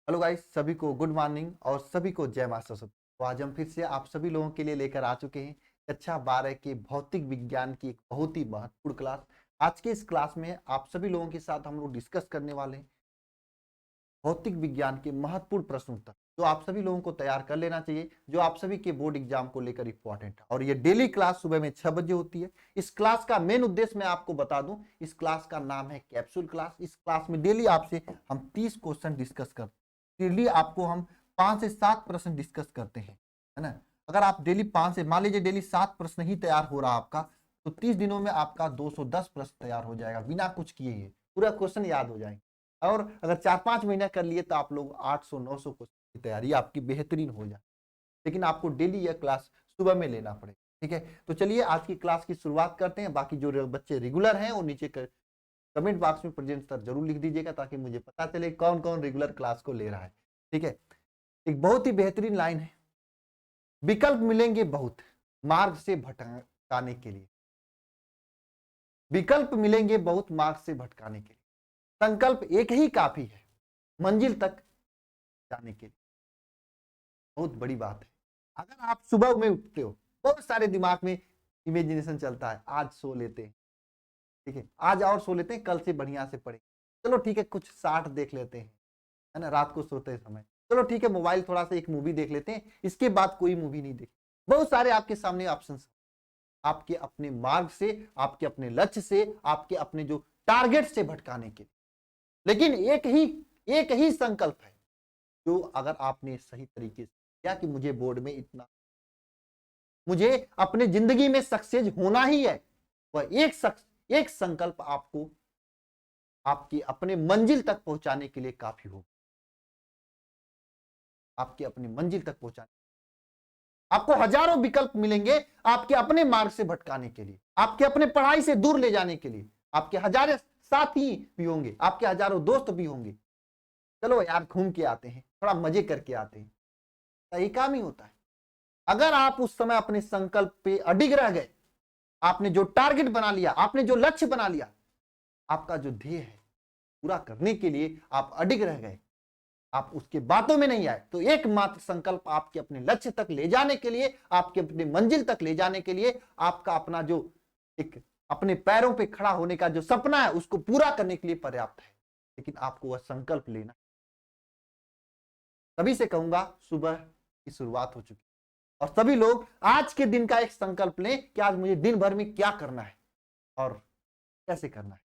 Hello guys, सभी को good morning और सभी को जय मां सरस्वती। तो आज हम फिर से आप सभी लोगों के लिए लेकर आ चुके हैं कक्षा 12 के भौतिक विज्ञान की एक बहुत ही महत्वपूर्ण क्लास। आज के इस क्लास में आप सभी लोगों के साथ हम लोग डिस्कस करने वाले हैं भौतिक विज्ञान के महत्वपूर्ण प्रश्न उत्तर, जो आप सभी लोगों को तैयार कर लेना चाहिए, जो आप सभी के बोर्ड एग्जाम को लेकर इंपॉर्टेंट है। और ये डेली क्लास सुबह में 6 बजे होती है। इस क्लास का मेन उद्देश्य मैं आपको बता दूं, इस क्लास का नाम है कैप्सूल क्लास। इस क्लास में डेली आपसे हम 30 क्वेश्चन डिस्कस करते हैं। डेली आपको हम 5 से 7 प्रश्न डिस्कस करते हैं, है ना। अगर आप डेली 5 से, मान लीजिए डेली 7 प्रश्न ही तैयार हो रहा आपका, तो 30 दिनों में आपका 210 प्रश्न तैयार हो जाएगा बिना कुछ किए ही। पूरा क्वेश्चन याद हो जाएंगे। और अगर 4-5 महीना कर लिए तो आप लोग 800-900 क्वेश्चन की तैयारी आपकी बेहतरीन हो जाए। लेकिन आपको डेली यह क्लास सुबह में लेना पड़ेगा, ठीक है। तो चलिए आज की क्लास की शुरुआत करते हैं। बाकी जो बच्चे रेगुलर हैं वो नीचे कमेंट बॉक्स में प्रेजेंट सर जरूर लिख दीजिएगा, ताकि मुझे पता चले कौन कौन रेगुलर क्लास को ले रहा है, ठीक है। एक बहुत ही बेहतरीन लाइन है, विकल्प मिलेंगे बहुत मार्ग से भटकाने के लिए। विकल्प मिलेंगे बहुत मार्ग से भटकाने के लिए, संकल्प एक ही काफी है मंजिल तक जाने के लिए। बहुत बड़ी बात है। अगर आप सुबह में उठते हो, बहुत सारे दिमाग में इमेजिनेशन चलता है, आज सो लेते हैं, ठीक है, आज और सो लेते हैं, कल से बढ़िया से पढ़े, चलो ठीक है, कुछ 60 देख लेते हैं, है ना, रात को सोते समय, चलो ठीक है, मोबाइल थोड़ा सा एक मूवी देख लेते हैं, इसके बाद कोई मूवी नहीं देखी। बहुत सारे आपके सामने ऑप्शन, आपके अपने मार्ग से, आपके अपने लक्ष्य से, आपके अपने जो टारगेट से भटकाने के लिए। लेकिन एक ही संकल्प है, जो अगर आपने सही तरीके से किया कि मुझे बोर्ड में इतना, मुझे अपने जिंदगी में सक्सेस होना ही है, वह एक संकल्प आपको आपकी अपने मंजिल तक पहुंचाने के लिए काफी होगा। आपके अपनी मंजिल तक पहुंचाने, आपको हजारों विकल्प मिलेंगे आपके अपने मार्ग से भटकाने के लिए, आपके अपने पढ़ाई से दूर ले जाने के लिए। आपके हजारों साथी भी होंगे, आपके हजारों दोस्त भी होंगे, चलो यार घूम के आते हैं, थोड़ा मजे करके आते हैं, सही काम ही होता है। अगर आप उस समय अपने संकल्प पे अडिग रह गए, आपने जो टारगेट बना लिया, आपने जो लक्ष्य बना लिया, आपका जो ध्येय है पूरा करने के लिए आप अडिग रह गए, आप उसके बातों में नहीं आए, तो एकमात्र संकल्प आपके अपने लक्ष्य तक ले जाने के लिए, आपके अपने मंजिल तक ले जाने के लिए, आपका अपना जो एक अपने पैरों पे खड़ा होने का जो सपना है उसको पूरा करने के लिए पर्याप्त है। लेकिन आपको वह संकल्प लेना। तभी से कहूंगा सुबह की शुरुआत हो चुकी, और सभी लोग आज के दिन का एक संकल्प लें कि आज मुझे दिन भर में क्या करना है और कैसे करना है।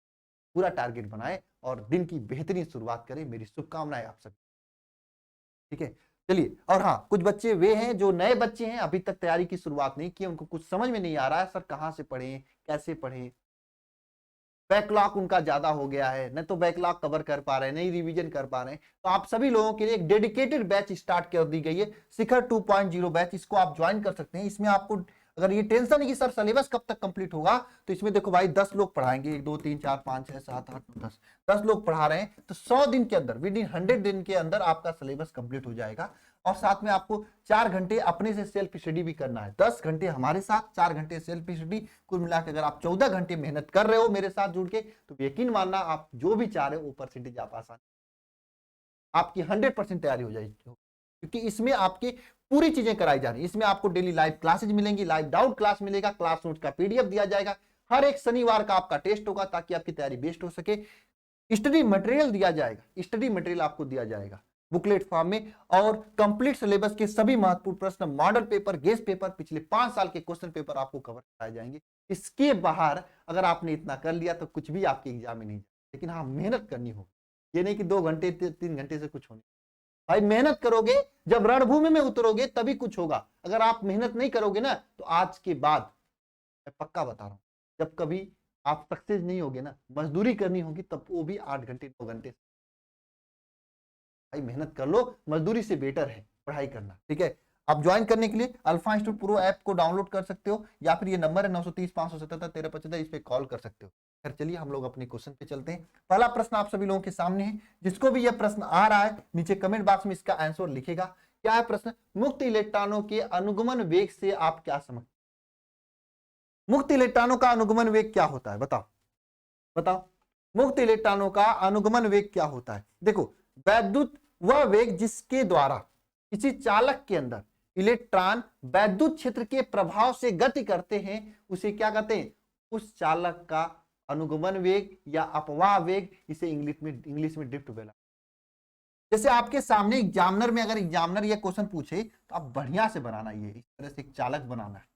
पूरा टारगेट बनाए और दिन की बेहतरीन शुरुआत करें। मेरी शुभकामनाएं आप सभी, ठीक है। चलिए, और हाँ, कुछ बच्चे वे हैं जो नए बच्चे हैं, अभी तक तैयारी की शुरुआत नहीं की, उनको कुछ समझ में नहीं आ रहा है, सर कहां से पढ़ें, कैसे पढ़ें, बैकलॉग उनका ज्यादा हो गया है, न तो बैकलॉग कवर कर पा रहे हैं, नहीं रिवीजन कर पा रहे हैं। तो आप सभी लोगों के लिए एक डेडिकेटेड बैच स्टार्ट कर दी गई है, शिखर 2.0 बैच। इसको आप ज्वाइन कर सकते हैं। इसमें आपको अगर ये टेंशन है कि सर सिलेबस कब तक कंप्लीट होगा, तो इसमें देखो भाई 10 लोग पढ़ाएंगे, 1 2 3 4 5 6 7 8 9 10 लोग पढ़ा रहे हैं, तो 100 दिन के अंदर, विद इन 100 दिन के अंदर आपका सिलेबस कंप्लीट हो जाएगा। और साथ में आपको 4 घंटे अपने से सेल्फ स्टडी भी करना है। 10 घंटे हमारे साथ, 4 घंटे सेल्फ स्टडी, कुल मिलाकर अगर आप 14 घंटे मेहनत कर रहे हो मेरे साथ जुड़ के, तो यकीन मानना आप जो भी चाह रहे हो वो परसेंटेज आप आसानी, आपकी 100% तैयारी हो जाएगी, क्योंकि इसमें आपकी पूरी चीजें कराई जा रही है। इसमें आपको डेली लाइव क्लासेज मिलेंगी, लाइव डाउट क्लास मिलेगा, क्लास नोट का पीडीएफ दिया जाएगा, हर एक शनिवार का आपका टेस्ट होगा ताकि आपकी तैयारी बेस्ट हो सके। स्टडी मटेरियल दिया जाएगा, स्टडी मटेरियल आपको दिया जाएगा बुकलेट फॉर्म में, और कंप्लीट सिलेबस के सभी महत्वपूर्ण प्रश्न, मॉडल पेपर, गेस्ट पेपर, पिछले 5 साल के क्वेश्चन पेपर आपको कवर कराए जाएंगे। इसके बाहर अगर आपने इतना कर लिया तो कुछ भी आपके एग्जाम में नहीं जाए। लेकिन हाँ, मेहनत करनी होगी, ये नहीं कि 2 घंटे 3 घंटे से कुछ होने। भाई मेहनत करोगे, जब रणभूमि में उतरोगे तभी कुछ होगा। अगर आप मेहनत नहीं करोगे ना, तो आज के बाद मैं पक्का बता रहा हूं, जब कभी आप सक्सेस नहीं होगे ना, मजदूरी करनी होगी, तब वो भी 8 घंटे 9 घंटे। भाई मेहनत कर लो, मजदूरी से बेटर है पढ़ाई करना, ठीक है। आप ज्वाइन करने के लिए अल्फा इंस्टीट्यूट प्रो ऐप को डाउनलोड कर सकते हो, या फिर ये नंबर है 930-577-1375, इस पे कॉल कर सकते हो। खैर चलिए हम लोग अपने क्वेश्चन पे चलते हैं। पहला प्रश्न आप सभी लोगों के सामने है, जिसको भी यह प्रश्न आ रहा है नीचे कमेंट बॉक्स में इसका आंसर लिखेगा। क्या है प्रश्न? मुक्त इलेक्ट्रॉनों के अनुगमन वेग से आप क्या समझते? मुक्त इलेक्ट्रॉनों का अनुगमन वेग क्या होता है, बताओ बताओ। मुक्त इलेक्ट्रॉनों का अनुगमन वेग क्या होता है? देखो, वैद्युत वह वेग जिसके द्वारा किसी चालक के अंदर इलेक्ट्रॉन वैद्युत क्षेत्र के प्रभाव से गति करते हैं उसे क्या कहते हैं? उस चालक का अनुगमन वेग या अपवाह वेग, इसे इंग्लिश में ड्रिफ्ट वेलोसिटी। जैसे आपके सामने एग्जामिनर में अगर एग्जामिनर ये क्वेश्चन पूछे तो आप बढ़िया से बनाना, ये इस तरह से एक चालक बनाना है।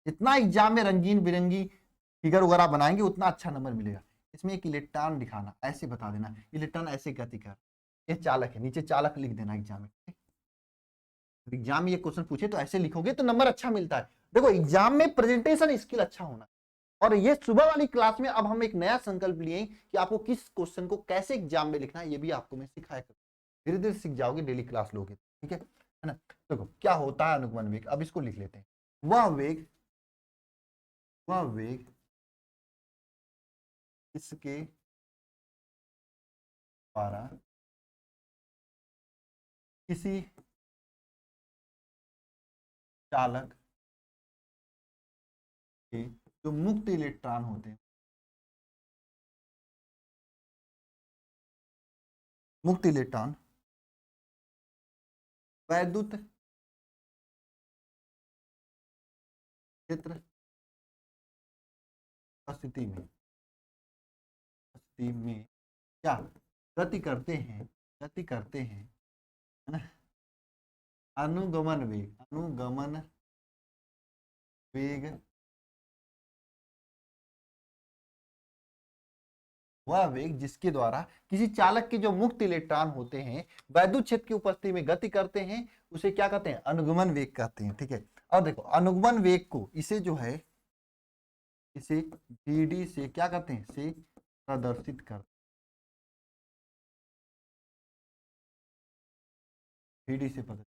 जितना एग्जाम में रंगीन बिरंगी फिगर वगैरह बनाएंगे उतना अच्छा नंबर मिलेगा। इसमें एक इलेक्ट्रॉन दिखाना, ऐसे बता देना इलेक्ट्रॉन ऐसे गति कर, ये चालक है, नीचे चालक लिख देना एग्जाम में। एग्जाम में ये क्वेश्चन पूछे तो ऐसे लिखोगे तो नंबर अच्छा मिलता है। देखो एग्जाम में प्रेजेंटेशन स्किल अच्छा होना। और ये सुबह वाली क्लास में अब हम एक नया संकल्प लिए कि आपको किस क्वेश्चन को कैसे एग्जाम में लिखना है, ये भी आपको मैं सिखाया करूँ। धीरे धीरे सीख जाओगे, डेली क्लास लोगे, ठीक है ना। देखो क्या होता है अनुगमन वेग, अब इसको लिख लेते हैं। वह वेग इसके द्वारा किसी चालक के जो मुक्त इलेक्ट्रॉन होते हैं, मुक्त इलेक्ट्रॉन वैद्युत क्षेत्र स्थिति में क्या गति करते हैं, है ना। अनुगमन वेग वह वेग जिसके द्वारा किसी चालक के जो मुक्त इलेक्ट्रॉन होते हैं वैद्युत क्षेत्र की उपस्थिति में गति करते हैं उसे क्या कहते हैं? अनुगमन वेग कहते हैं, ठीक है। और देखो अनुगमन वेग को इसे जो है इसे Vd से क्या करते हैं? से प्रदर्शित करते हैं, Vd से प्रदर्शित।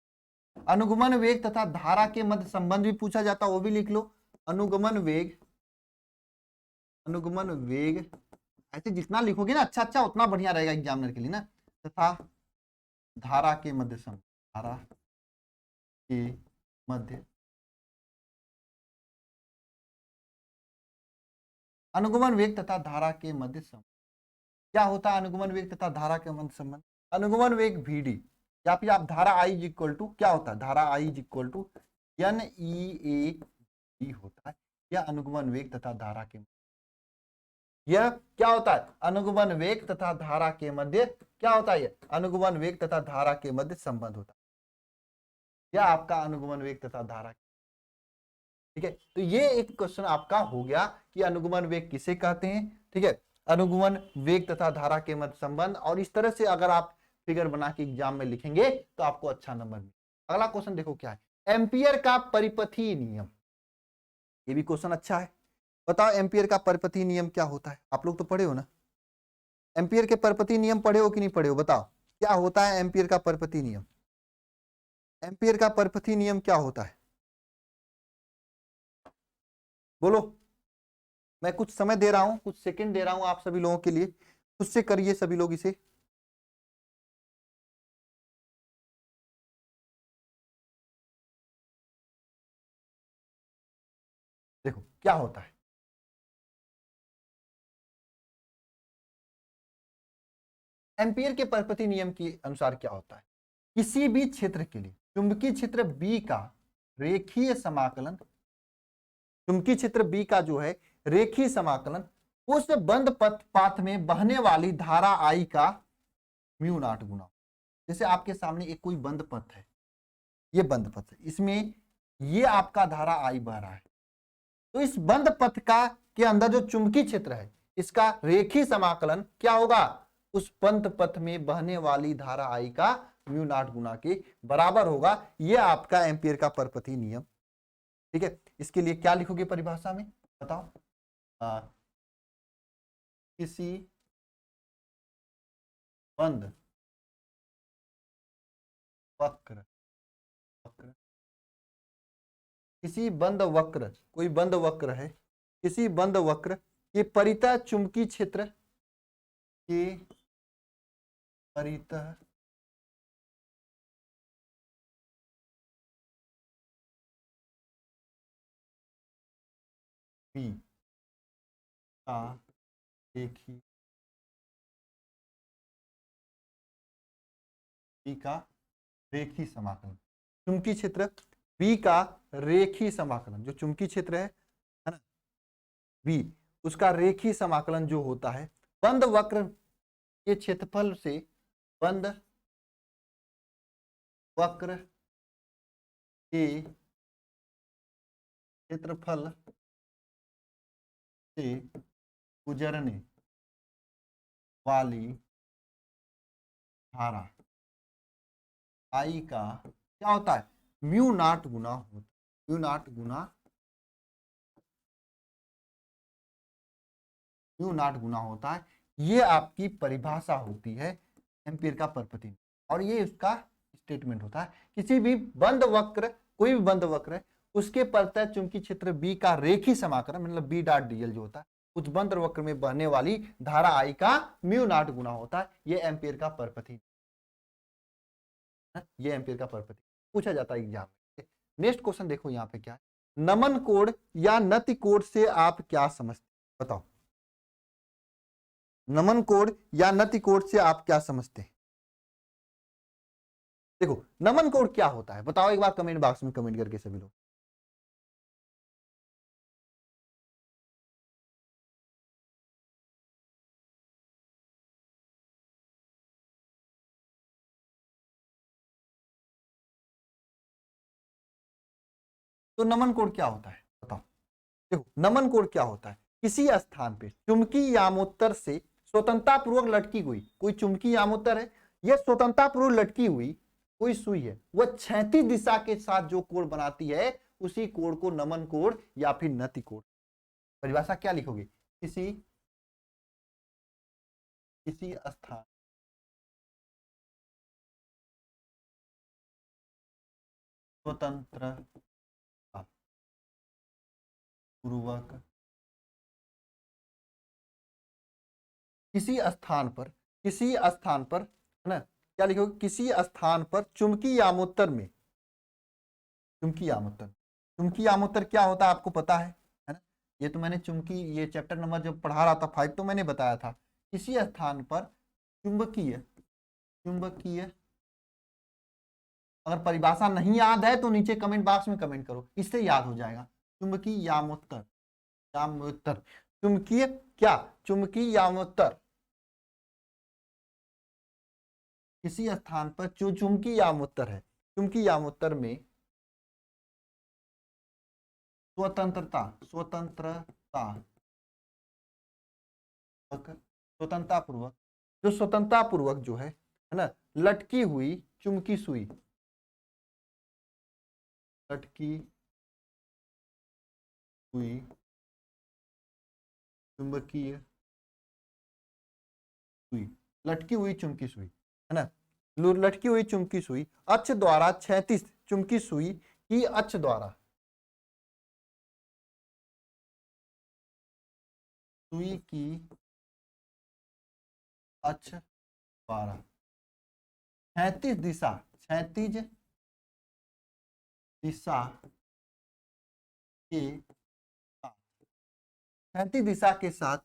अनुगमन वेग तथा धारा के मध्य संबंध भी पूछा जाता है, वो भी लिख लो। अनुगमन वेग ऐसे जितना लिखोगे ना अच्छा अच्छा उतना बढ़िया रहेगा एग्जामिनर के लिए ना। तथा धारा के मध्य संबंध, धारा के मध्य, अनुगमन वेग तथा धारा के मध्य संबंध। क्या होता है अनुगमन वेग तथा धारा के मध्य संबंध? अनुगमन वेग Vd या फिर आप धारा I इज इक्वल टू क्या होता है? धारा I is equal to NEAD होता है। यह अनुगमन वेग तथा धारा के, यह क्या होता है? अनुगमन वेग तथा धारा के मध्य क्या होता है? अनुगमन वेग तथा धारा के मध्य संबंध होता है। यह आपका अनुगमन वेग तथा धारा, ठीक है। तो ये एक क्वेश्चन आपका हो गया कि अनुगमन वेग किसे कहते हैं, ठीक है। अनुगमन वेग तथा धारा के मध्य संबंध, और इस तरह से अगर आप फिगर बना के एग्जाम में लिखेंगे तो आपको अच्छा नंबर मिलेगा। अगला क्वेश्चन देखो क्या है, एम्पियर का परिपथीय नियम। ये भी क्वेश्चन अच्छा है। बताओ एम्पियर का परिपथीय नियम क्या होता है? आप लोग तो पढ़े हो ना, एम्पियर के परिपथीय नियम पढ़े हो कि नहीं पढ़े हो? बताओ क्या होता है एम्पियर का परिपथीय नियम? एम्पियर का परिपथीय नियम क्या होता है? बोलो। मैं कुछ समय दे रहा हूं, कुछ सेकंड दे रहा हूं आप सभी लोगों के लिए, खुद से करिए सभी लोग इसे। देखो क्या होता है, एम्पियर के परिपथीय नियम के अनुसार क्या होता है, किसी भी क्षेत्र के लिए चुंबकीय क्षेत्र B का रेखीय समाकलन, चुंबकीय क्षेत्र B का जो है रेखीय समाकलन उस बंद पाथ में बहने वाली धारा I का म्यू नॉट गुना। जैसे आपके सामने एक कोई बंद पथ है, ये बंद पथ है, इसमें ये आपका धारा I बह रहा है, तो इस बंद पथ का के अंदर जो चुंबकीय क्षेत्र है इसका रेखीय समाकलन क्या होगा? उस बंद पथ में बहने वाली धारा I का म्यू नॉट गुना के बराबर होगा। यह आपका एम्पियर का परिपथीय नियम, ठीक है। इसके लिए क्या लिखोगे परिभाषा में बताओ? किसी बंद वक्र, किसी बंद वक्र, कोई बंद वक्र है, किसी बंद वक्र के परितः चुंबकीय क्षेत्र के परितः भी का रेखीय बी का रेखीय समाकलन, चुंबकीय क्षेत्र बी का रेखीय समाकलन, जो चुंबकीय क्षेत्र है ना बी, उसका रेखीय समाकलन जो होता है बंद वक्र के क्षेत्रफल से, बंद वक्र के क्षेत्रफल से गुजरने वाली धारा आई का क्या होता है, म्यू नॉट गुना होता है, म्यू नॉट गुना होता है। ये आपकी परिभाषा होती है एम्पीयर का परपति, और ये उसका स्टेटमेंट होता है। किसी भी बंद वक्र, कोई भी बंद वक्र है, उसके परतः चुंबकीय क्षेत्र बी का रेखीय समाकलन मतलब बी डॉट डीएल जो होता है, उस बंद वक्र में बहने वाली धारा आई का म्यू नॉट गुना होता है। ये एम्पीयर का परपति, ये एम्पीयर का परपति पूछा जाता है एग्जाम में। नेक्स्ट क्वेश्चन देखो यहाँ पे क्या है, नमन कोण या नति कोण से आप क्या समझते, बताओ। नमन कोण या नति कोण से आप क्या समझते हैं? देखो नमन कोण क्या होता है बताओ एक बार कमेंट बॉक्स में कमेंट करके सभी लोग। तो नमन कोण क्या होता है बताओ। देखो नमन कोण क्या होता है, किसी स्थान पे चुंबकीय यामोत्तर से स्वतंत्रतापूर्वक लटकी हुई कोई चुंबकीय यामोत्तर है, यह स्वतंत्रतापूर्वक लटकी हुई कोई सुई है, वह क्षैतिज दिशा के साथ जो कोण बनाती है उसी कोण को नमन कोण या फिर नति कोण। परिभाषा क्या लिखोगे, किसी स्थान स्वतंत्र पूर्वक किसी स्थान पर है ना, क्या लिखोगे, किसी स्थान पर चुंबकीय यामोत्तर में, चुंबकीय यामोत्तर क्या होता है आपको पता है ना, ये तो मैंने ये चैप्टर नंबर जब पढ़ा रहा था 5 तो मैंने बताया था। किसी स्थान पर चुंबकीय, अगर परिभाषा नहीं याद है तो नीचे कमेंट बॉक्स में कमेंट करो, इससे याद हो जाएगा। चुंबकीय यामोत्तर, चुंबकीय यामोत्तर किसी स्थान पर जो चुंबकीय यामोत्तर है, चुंबकीय यामोत्तर में स्वतंत्रतापूर्वक जो है ना लटकी हुई चुंबकीय सुई, लटकी हुई चुंबकीय सुई है ना, लटकी हुई चुंबकीय सुई अक्ष द्वारा क्षैतिज, चुंबकीय सुई की अक्ष द्वारा, सुई की अक्ष द्वारा क्षैतिज दिशा के साथ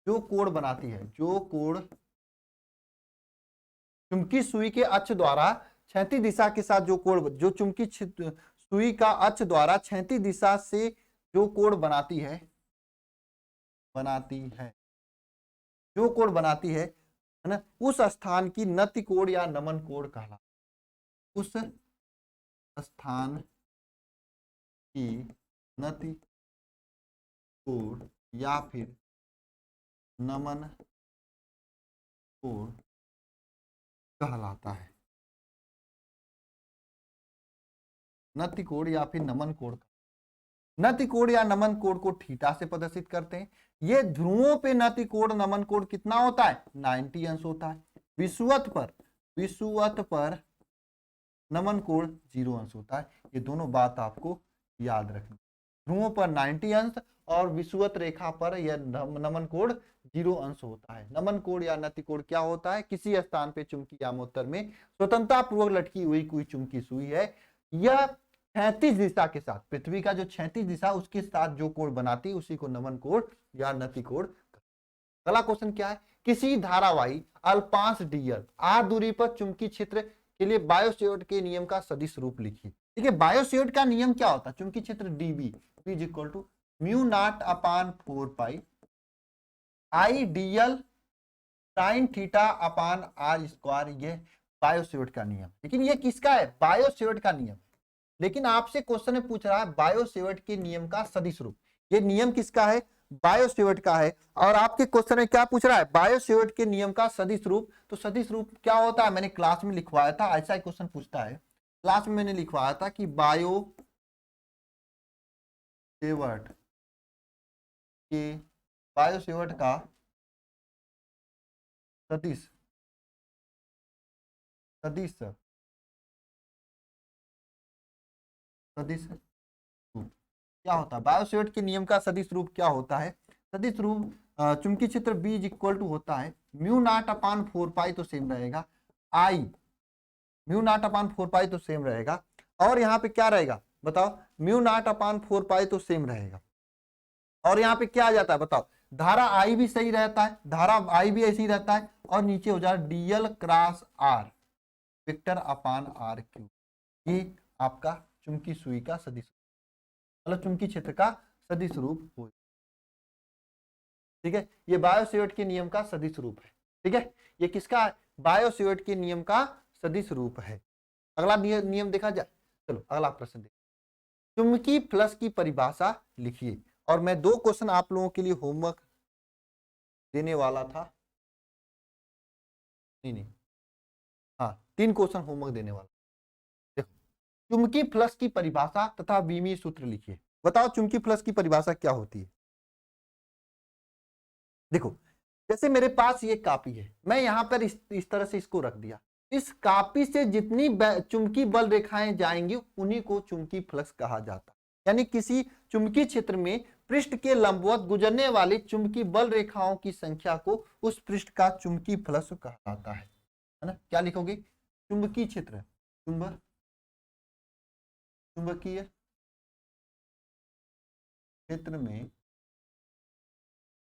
जो कोण बनाती है, जो कोण चुंबकीय सुई के अक्ष द्वारा क्षैतिज दिशा के साथ जो कोण, जो चुंबकीय सुई का अक्ष द्वारा क्षैतिज दिशा से जो कोण बनाती है, जो कोण बनाती है ना, उस स्थान की नति कोण या नमन कोण कहलाता है। उस स्थान की नति कोण या फिर नमन कोण कहलाता है। नति कोण या फिर नमन कोण, नति कोण या नमन कोण को थीटा से प्रदर्शित करते हैं। ये ध्रुवों पे नति कोण नमन कोण कितना होता है, 90 अंश होता है। विषुवत पर नमन कोण 0 अंश होता है। ये दोनों बात आपको याद रखनी, ध्रुवों पर 90 अंश और विषुवत रेखा पर यह नमन कोण 0 अंश होता है। नमन कोण या नति कोण क्या होता है, किसी स्थान पे चुंबकीय यामोत्तर में स्वतंत्रतापूर्वक लटकी हुई कोई चुंबकीय सुई है, यह क्षैतिज दिशा के साथ, पृथ्वी का जो क्षैतिज दिशा उसके साथ जो कोण बनाती है उसी को नमन कोण या नति कोण। अगला क्वेश्चन क्या है, किसी धारावाही अल्पांश डीएल आर दूरी पर चुंबकीय क्षेत्र के लिए बायो-सेवर्ट के नियम का सदिश रूप लिखिए। ठीक है, बायो-सेवर्ट का नियम क्या होता है? चुंबकीय क्षेत्र dB is equal to mu naught upon 4 pi I dl sine theta upon R square, ये बायो-सेवर्ट का नियम। लेकिन ये किसका है? बायो-सेवर्ट का नियम। लेकिन आपसे क्वेश्चन में पूछ रहा है बायो-सेवर्ट के नियम का सदिश रूप। ये नियम किसका है? बायो-सेवर्ट का है। और आपके क्वेश्चन में क्या पूछ रहा है? बायो-सेवर्ट के नियम का सदिश रूप। तो सदिश रूप क्या होता है? मैंने क्लास में लिखवाया था, ऐसा ही क्वेश्चन पूछता है। क्लास में मैंने लिखवाया था कि बायो-सेवर्ट का सदिश रूप क्या होता है? बायो-सेवर्ट के नियम का सदिश रूप क्या होता है? सदिश रूप चुंबकीय क्षेत्र B इज इक्वल टू होता है म्यू नॉट अपान 4 पाई, तो सेम रहेगा, आई म्यू नॉट अपान 4 पाई तो सेम रहेगा। और यहाँ पे क्या रहेगा बताओ? म्यू नॉट अपान 4 पाई तो सेम रहेगा। और यहाँ पे क्या आ जाता है बताओ? धारा आई भी सही रहता है, धारा आई भी ऐसे ही रहता है, और नीचे हो जाए dl cross R vector upon R cube. ये आपका चुंबकीय सुई का सदिश, मतलब चुंबकीय क्षेत्र का सदिश रूप हो। ठीक है, ये बायो-सेवर्ट के नियम का सदिश रूप है। ठीक है, ये किसका है? बायो-सेवर्ट के नियम का सदिश रूप है। अगला नियम देखा जाए। चलो अगला प्रश्न देखिए, चुंबकीय फ्लक्स की परिभाषा लिखिए। और मैं 2 क्वेश्चन आप लोगों के लिए होमवर्क देने वाला था, नहीं, हाँ 3 क्वेश्चन होमवर्क देने वाला। देखो, चुंबकीय फ्लक्स की परिभाषा तथा विमीय सूत्र लिखिए। बताओ चुंबकीय फ्लक्स की परिभाषा क्या होती है? देखो, जैसे मेरे पास ये कॉपी है, मैं यहाँ पर इस तरह से इसको रख दिया। इस कॉपी से जितनी चुंबकीय बल रेखाएं जाएंगी उन्हीं को चुंबकीय फ्लक्स कहा जाता है। यानी किसी चुंबकीय क्षेत्र में पृष्ठ के लंबवत गुजरने वाली चुंबकीय बल रेखाओं की संख्या को उस पृष्ठ का चुंबकीय फ्लक्स कहा जाता है ना? क्या लिखोगे? चुंबकीय क्षेत्र, चुंबकीय क्षेत्र में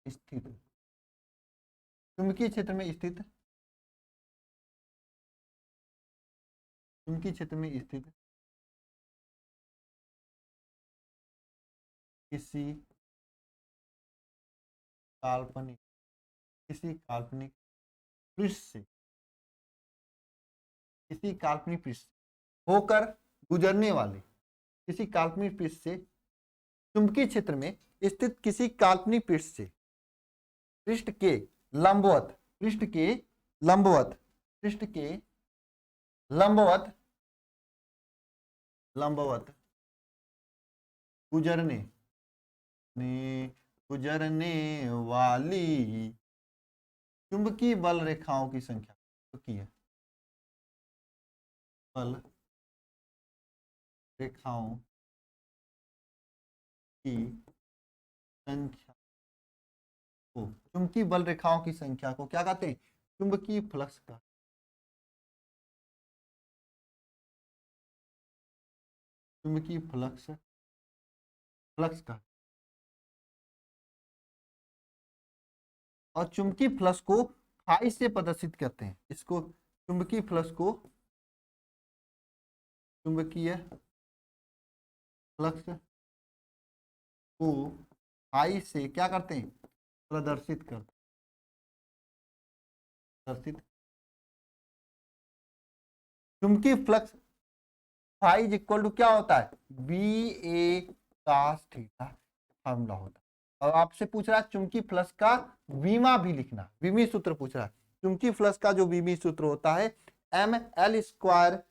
स्थित, चुंबकीय क्षेत्र में स्थित, चुंबकीय क्षेत्र में स्थित किसी काल्पनिक पृष्ठ से, किसी काल्पनिक पृष्ठ होकर गुजरने वाले, किसी काल्पनिक पृष्ठ से, चुंबकीय क्षेत्र में स्थित किसी काल्पनिक पृष्ठ से पृष्ठ के लंबवत, गुजरने वाली चुंबकीय बल रेखाओं की संख्या की है, बल रेखाओं की संख्या को, चुंबकीय बल रेखाओं की संख्या को क्या कहते हैं? चुंबकीय फ्लक्स का, चुंबकीय फ्लक्स का। और चुंबकीय फ्लक्स को फाई से प्रदर्शित करते हैं। इसको चुंबकीय फ्लक्स को, चुंबकीय फ्लक्स को फाई से क्या करते हैं? प्रदर्शित करते, चुंबकीय flux phi is equal to क्या होता है? B A cos theta formula होता है। और आपसे पूछ रहा है चुंबकीय फ्लक्स का विमा भी लिखना, विमीय सूत्र पूछ रहा है। चुंबकीय फ्लक्स का जो विमीय सूत्र होता है M L square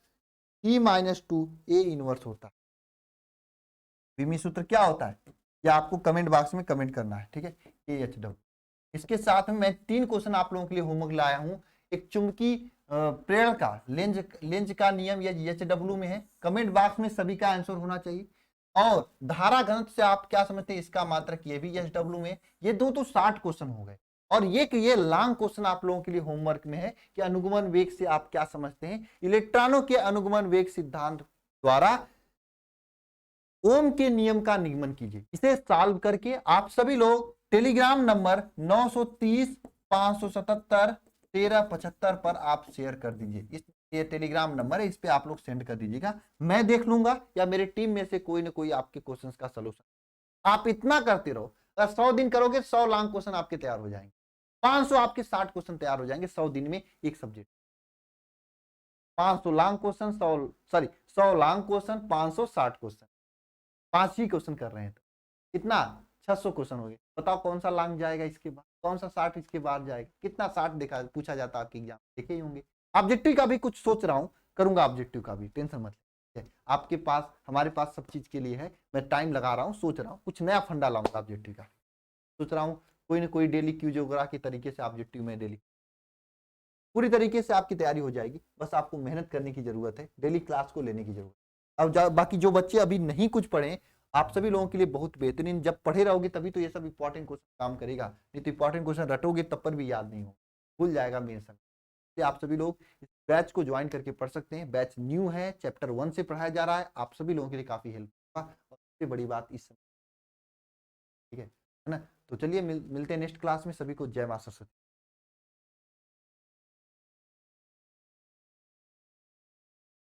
E minus 2 A inverse होता है। विमीय सूत्र क्या होता है ये आपको कमेंट बॉक्स में कमेंट करना है। ठीक है, AHW। इसके साथ में मैं 3 क्वेश्चन आप लोगों के लिए होमवर्क लाया हूं। एक चुंबकीय प्रेरण का लेंज का नियम या HW में है। कमेंट बॉक्स में सभी का आंसर होना चाहिए। और धारा घनत्व से आप क्या समझते हैं इसका मात्रक, ये भी HW में। ये 2 तो 60 क्वेश्चन हो गए। और ये लॉन्ग क्वेश्चन आप लोगों के लिए होमवर्क में है कि अनुगमन वेग से आप क्या समझते हैं। इलेक्ट्रॉनों के अनुगमन वेग सिद्धांत द्वारा ओम के नियम का निगमन कीजिए। इसे सॉल्व करके आप सभी लोग टेलीग्राम नंबर 930 577 1375 पर आप शेयर कर दीजिए। इस ये टेलीग्राम नंबर है, इस पे आप लोग सेंड कर दीजिएगा, मैं देख लूंगा या मेरे टीम में से कोई ना कोई आपके क्वेश्चंस का सोल्यूशन। आप इतना करते रहो, अगर 100 दिन करोगे 100 लाख क्वेश्चन आपके तैयार हो जाएंगे, 500 आपके 60 क्वेश्चन तैयार हो जाएंगे 100 दिन में एक subject. 500 lakh question 100 lakh question 560 question, 5 ही क्वेश्चन कर रहे हैं तो कितना 600 क्वेश्चन हो गए। बताओ कौन सा लाख जाएगा इसके बाद, कौन सा 60 इसके बाद जाएगा, कितना 60 देखा पूछा जाता आपके एग्जाम देखे ही होंगे। ऑब्जेक्टिव का भी कुछ सोच रहा हूँ, करूंगा ऑब्जेक्टिव का भी, टेंशन मत लीजिए। आपके पास हमारे पास सब चीज के लिए है, मैं टाइम लगा रहा हूँ, सोच रहा हूँ कुछ नया फंडा लाऊंगा ऑब्जेक्टिव का। सोच रहा हूँ कोई ना कोई डेली क्यू जियोग्राफी के तरीके से ऑब्जेक्टिव में डेली पूरी तरीके से आपकी तैयारी हो जाएगी। बस आपको मेहनत करने की जरूरत है, डेली क्लास को लेने की जरूरत है। अब बाकी जो बच्चे अभी नहीं कुछ पढ़े, आप सभी लोगों के लिए बहुत बेहतरीन, जब पढ़े रहोगे तभी तो ये सब इंपॉर्टेंट क्वेश्चन काम करेगा, नहीं तो इंपॉर्टेंट क्वेश्चन रटोगे तब पर भी याद नहीं हो, भूल जाएगा मेरे समय। आप सभी लोग इस बैच को ज्वाइन करके पढ़ सकते हैं, बैच न्यू है, चैप्टर 1 से पढ़ाया जा रहा है, आप सभी लोगों के लिए काफी हेल्प होगा। और सबसे बड़ी बात इस समय, ठीक है ना। तो चलिए मिलते हैं नेक्स्ट क्लास में, सभी को जय मां सरस्वती।